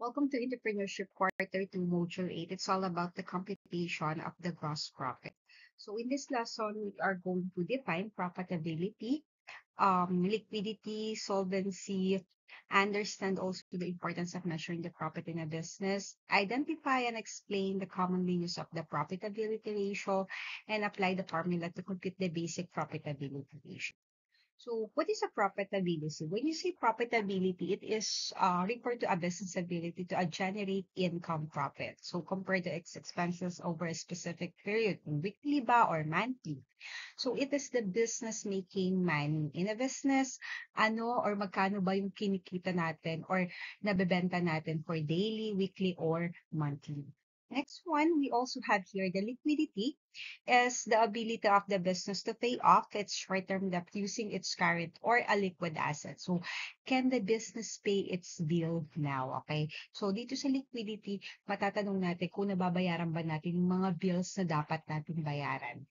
Welcome to Entrepreneurship Quarter 2, Module 8. It's all about the computation of the gross profit. So in this lesson, we are going to define profitability, liquidity, solvency, understand also the importance of measuring the profit in a business, identify and explain the commonly used of the profitability ratio, and apply the formula to compute the basic profitability ratio. So what is a profitability? When you say profitability, it is referred to a business ability to generate income profit. So compare the expenses over a specific period, weekly ba or monthly. So it is the business making money. In a business, ano or magkano ba yung kinikita natin or nabebenta natin for daily, weekly, or monthly. Next one, we also have here the liquidity is the ability of the business to pay off its short-term debt using its current or a liquid asset. So, can the business pay its bill now? Okay? So, dito sa liquidity, matatanong natin kung nababayaran ba natin yung mga bills na dapat natin bayaran.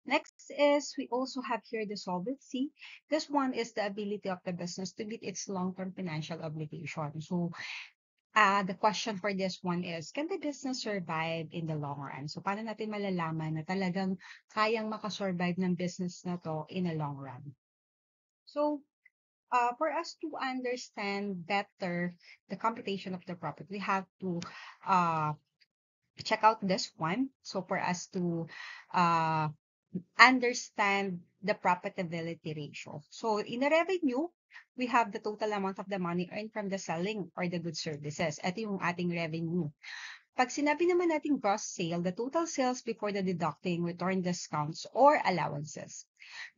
Next is we also have here the solvency. This one is the ability of the business to meet its long-term financial obligation. So, the question for this one is, can the business survive in the long run? So, paano natin malalaman na talagang kayang makasurvive ng business na to in a long run? So, for us to understand better the computation of the profit, we have to check out this one. So, for us to understand the profitability ratio. So, in the revenue, we have the total amount of the money earned from the selling or the goods services. Ito yung ating revenue. Pag sinabi naman natin gross sale, the total sales before the deducting return discounts or allowances.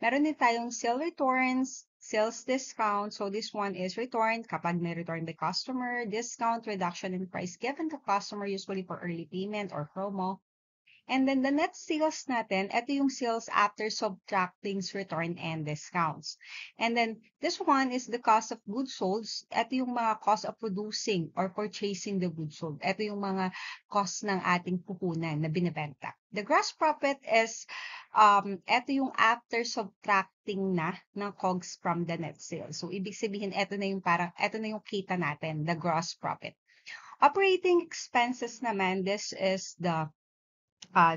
Meron din tayong sale returns, sales discount. So this one is return kapag may return the customer, discount, reduction in price given to customer usually for early payment or promo. And then the net sales natin, ito yung sales after subtracting return and discounts. And then this one is the cost of goods sold. Ito yung mga cost of producing or purchasing the goods sold. Ito yung mga cost ng ating puhunan na binibenta. The gross profit is, ito yung after subtracting na ng COGS from the net sales. So, ibig sabihin, ito na yung kita natin, the gross profit. Operating expenses naman, this is the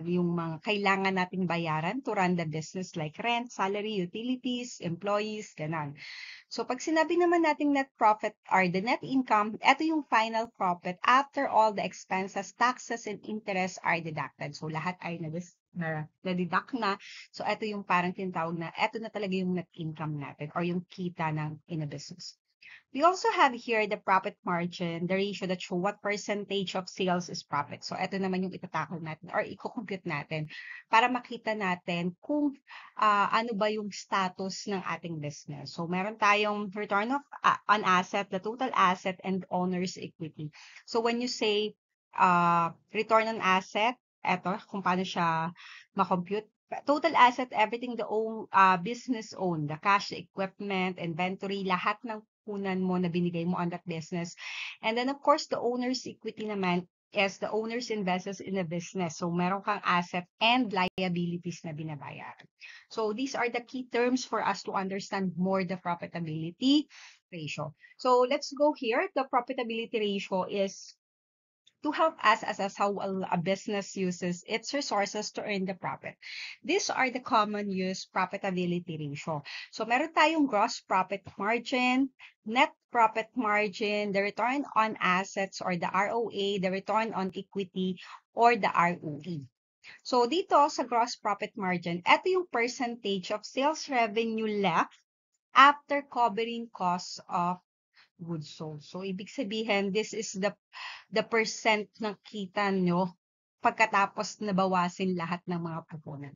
yung mga kailangan nating bayaran to run the business like rent, salary, utilities, employees, ganun. So, pag sinabi naman nating net profit or the net income, ito yung final profit after all the expenses, taxes, and interest are deducted. So, lahat ay na-deduct na. So, ito yung parang tinatawag na, ito na talaga yung net income natin or yung kita ng in a business. We also have here the profit margin, the ratio that show what percentage of sales is profit. So, ito naman yung itatakol natin or i-compute natin para makita natin kung ano ba yung status ng ating business. So, meron tayong return on asset, the total asset, and owner's equity. So, when you say return on asset, eto, kung paano siya makompute, total asset, everything the business own, the cash, equipment, inventory, lahat ng punan mo na binigay mo on that business. And then, of course, the owner's equity naman is the owner's investors in the business. So, meron kang asset and liabilities na binabayaran. So, these are the key terms for us to understand more the profitability ratio. So, let's go here. The profitability ratio is to help us assess how a business uses its resources to earn the profit. These are the common use profitability ratio. So, meron tayong gross profit margin, net profit margin, the return on assets or the ROA, the return on equity or the ROE. So, dito sa gross profit margin, ito yung percentage of sales revenue left after covering costs of goods sold. So, ibig sabihin, this is the percent ng kita nyo pagkatapos nabawasin lahat ng mga puhunan.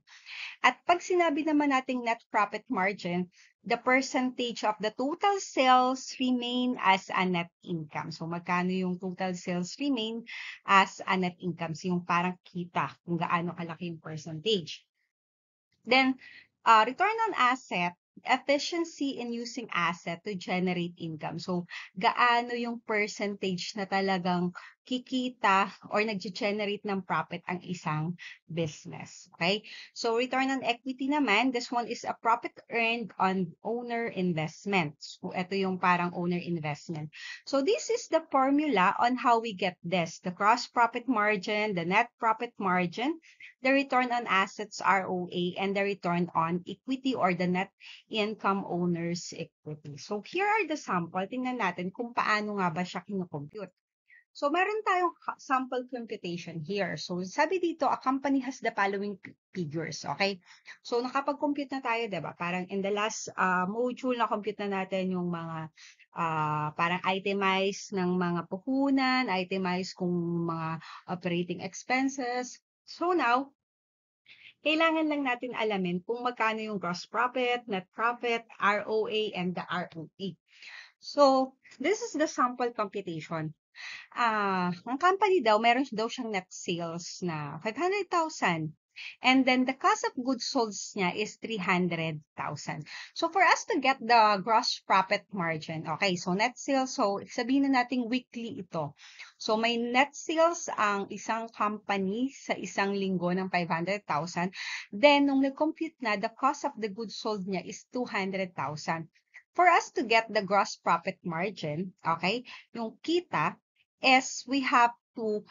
At pag sinabi naman nating net profit margin, the percentage of the total sales remain as a net income. So, magkano yung total sales remain as a net income? So, yung parang kita kung gaano kalaki yung percentage. Then, return on asset, efficiency in using asset to generate income. So, gaano yung percentage na talagang kikita or nag-generate ng profit ang isang business. Okay? So return on equity naman, this one is a profit earned on owner investments. So ito yung parang owner investment. So this is the formula on how we get this. The gross profit margin, the net profit margin, the return on assets ROA, and the return on equity or the net income owner's equity. So here are the sample. Tingnan natin kung paano nga ba siya kinocompute. So, meron tayong sample computation here. So, sabi dito, a company has the following figures, okay? So, nakapag-compute na tayo, diba? Parang in the last module, na-compute na natin yung mga parang itemize ng mga puhunan, itemize kung mga operating expenses. So, now, kailangan lang natin alamin kung magkano yung gross profit, net profit, ROA, and the ROE. So, this is the sample computation. Ang company daw, meron daw siyang net sales na 500,000. And then the cost of goods sold niya is 300,000. So for us to get the gross profit margin, okay, so net sales, so sabihin na natin weekly ito. So may net sales ang isang company sa isang linggo ng 500,000. Then nung nag-compute na, the cost of the goods sold niya is 200,000. For us to get the gross profit margin, okay, yung kita, is we have to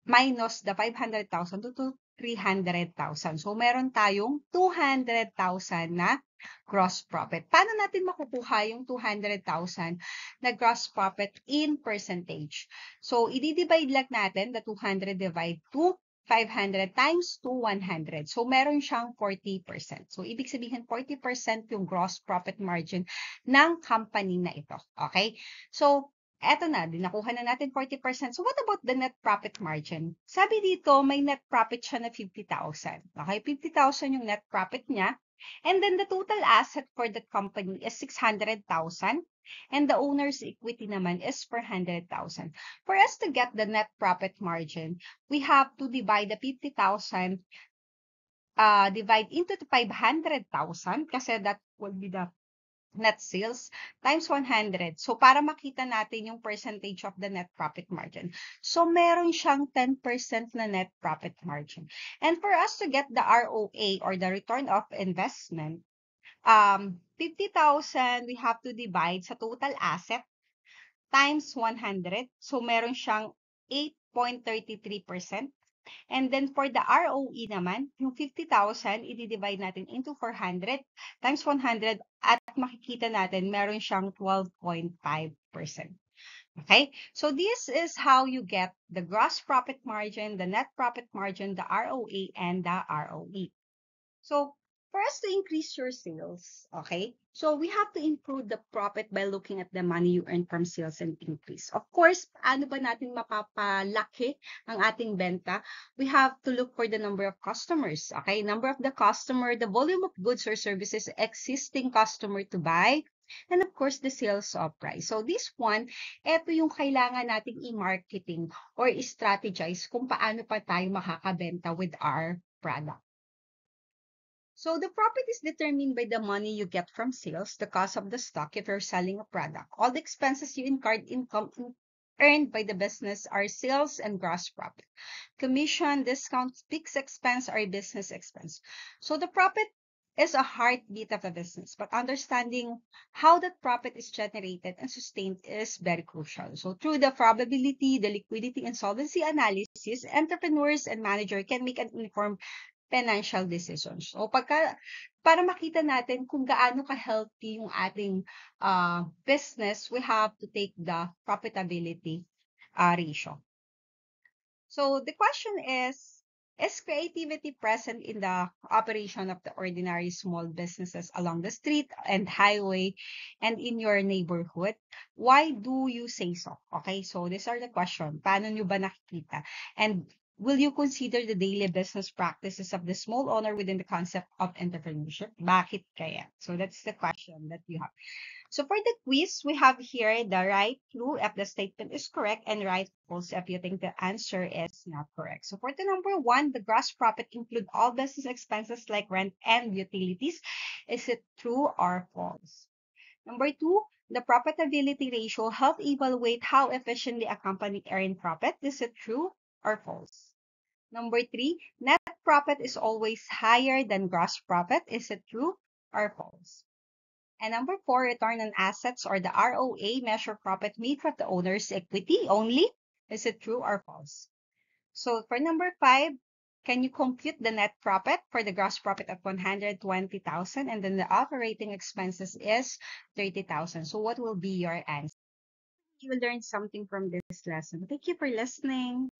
minus the 500,000 to 300,000. So, meron tayong 200,000 na gross profit. Paano natin makukuha yung 200,000 na gross profit in percentage? So, i-divide lang natin the 200 divide to 500 times to 100. So, meron siyang 40%. So, ibig sabihin 40% yung gross profit margin ng company na ito. Okay? So, eto na, nakuha na natin 40%. So, what about the net profit margin? Sabi dito, may net profit siya na 50,000. Okay, 50,000 yung net profit niya. And then, the total asset for the company is 600,000. And the owner's equity naman is 400,000. For us to get the net profit margin, we have to divide the 50,000 divide into the 500,000 kasi that will be the net sales times 100. So, para makita natin yung percentage of the net profit margin. So, meron siyang 10% na net profit margin. And for us to get the ROA or the return of investment, 50,000 we have to divide sa total asset times 100. So, meron siyang 8.33%. And then for the ROE naman, yung 50,000, i-divide natin into 400 times 100 at makikita natin meron siyang 12.5%. Okay? So this is how you get the gross profit margin, the net profit margin, the ROA, and the ROE. So for us to increase your sales, okay, so we have to improve the profit by looking at the money you earn from sales and increase. Of course, paano ba natin mapapalaki ang ating benta? We have to look for the number of customers, okay? Number of the customer, the volume of goods or services existing customer to buy, and of course, the sales of price. So this one, ito yung kailangan nating i-marketing or i-strategize kung paano pa tayo makakabenta with our product. So the profit is determined by the money you get from sales, the cost of the stock if you're selling a product. All the expenses you incurred income earned by the business are sales and gross profit. Commission, discounts, fixed expense are business expense. So the profit is a heartbeat of a business, but understanding how that profit is generated and sustained is very crucial. So through the probability, the liquidity, and solvency analysis, entrepreneurs and manager can make an informed financial decisions. O para makita natin kung gaano ka-healthy yung ating business, we have to take the profitability ratio. So the question is creativity present in the operation of the ordinary small businesses along the street and highway and in your neighborhood? Why do you say so? Okay, so these are the questions. Paano nyo ba nakikita? And will you consider the daily business practices of the small owner within the concept of entrepreneurship? Bakit kaya? So that's the question that you have. So for the quiz, we have here the right true if the statement is correct and right false if you think the answer is not correct. So for the number 1, the gross profit include all business expenses like rent and utilities. Is it true or false? Number 2, the profitability ratio help evaluate how efficiently a company earn profit. Is it true or false? Number 3, net profit is always higher than gross profit. Is it true or false? And number 4, return on assets or the ROA measure profit made from the owner's equity only. Is it true or false? So for number 5, can you compute the net profit for the gross profit of 120,000 and then the operating expenses is 30,000? So what will be your answer? You will learn something from this lesson. Thank you for listening.